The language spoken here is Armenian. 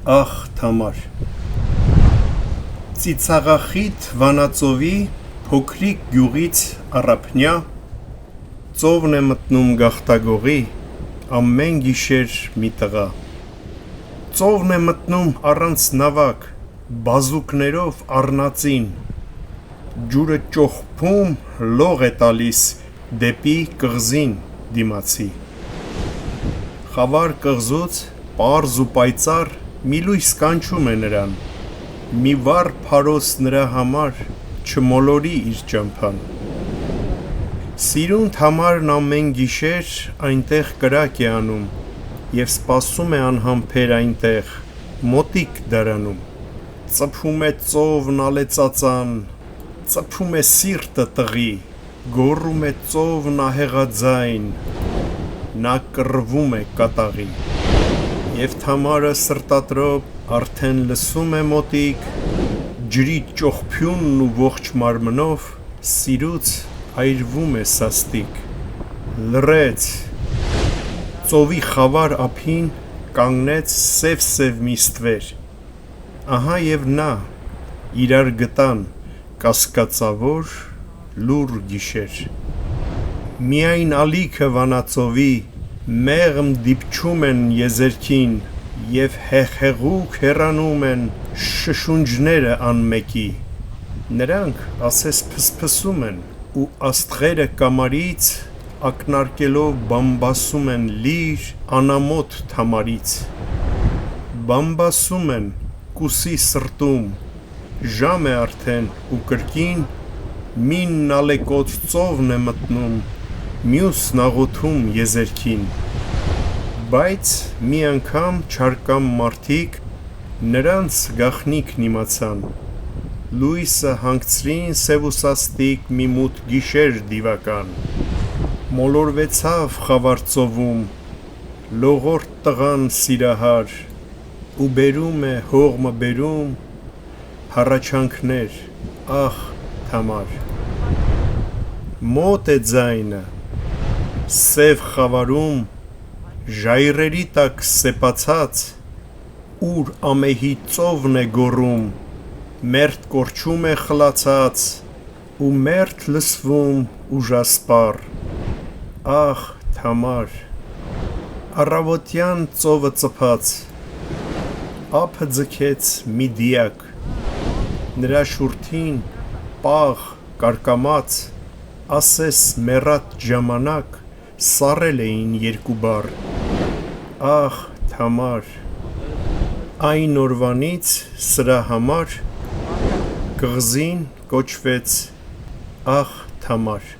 Ախ Թամար Ծիծաղախիտ Վանածովի փոքրիկ գյուղից առափնյա ծովն է մտնում գաղտագողի ամեն գիշեր մի տղա ծովն է մտնում առանց նավակ բազուկներով առնածին ջուրը ճոխփում լող է տալիս դեպի կղզին դիմացի խավար կղզուց պարզ ու պայծառ մի լույս կանչում է նրան մի վառ փարոս նրա համար չմոլորի իր ճամփան Սիրուն Թամարն ամեն գիշեր այնտեղ կրակ է անում և սպասում է անհամբեր այնտեղ մոտիկ դարանում ծփում է ծովն ալեծածան ծփում է սիրտը տղի գոռում է ծովն ահեղաձայն նա կռվում է կատաղի և Թամարը սրտատրոփ արդեն լսում է մոտիկ ջրի ճոխփյունն ու ողջ մարմնով սիրուց այրվում է սաստիկ լռեց ծովի խավար ափին կանգնեց սև մի ստվեր ահա և նա իրար գտան կասկածավոր լուռ գիշեր միայն ալիքը Վանածովի մեղմ դիպչում են եզերքին և հեղհեղուկ հեռանում են շշունջները անմեկի նրանք ասես փսփսում են ու աստղերը կամարից ակնարկելով բամբասում են լիր անամոթ Թամարից բամբասում են կուսի սրտում ժամ է արդեն ու կրկին մին ալեկոծ ծովն է մտնում մյուսն աղոթում եզերքին բայց մի անգամ չարկամ մարդիկ նրանց գաղտնիքն իմացան լույսը հանգցրին սև ու սաստիկ մի մութ գիշեր դիվական մոլորվեցավ խավար ծովում լողորդ տղան սիրահար ու բերում է հողմը բերում հառաչանքներ ախ Թամար մոտ է ձայնը սև խավարում ժայռերի տակ սեպացած ուր ամեհի ծովն է գոռում մերթ կորչում է խլացած ու մերթ լսվում ուժասպառ ախ Թամար առավոտյան ծովը ծփած ափը ձգեց մի դիակ նրա շուրթին պաղ կարկամած ասես մեռած ժամանակ սառել էին երկու բառ ախ Թամար այն օրվանից սրա համար կղզին կոչվեց ախ Թամար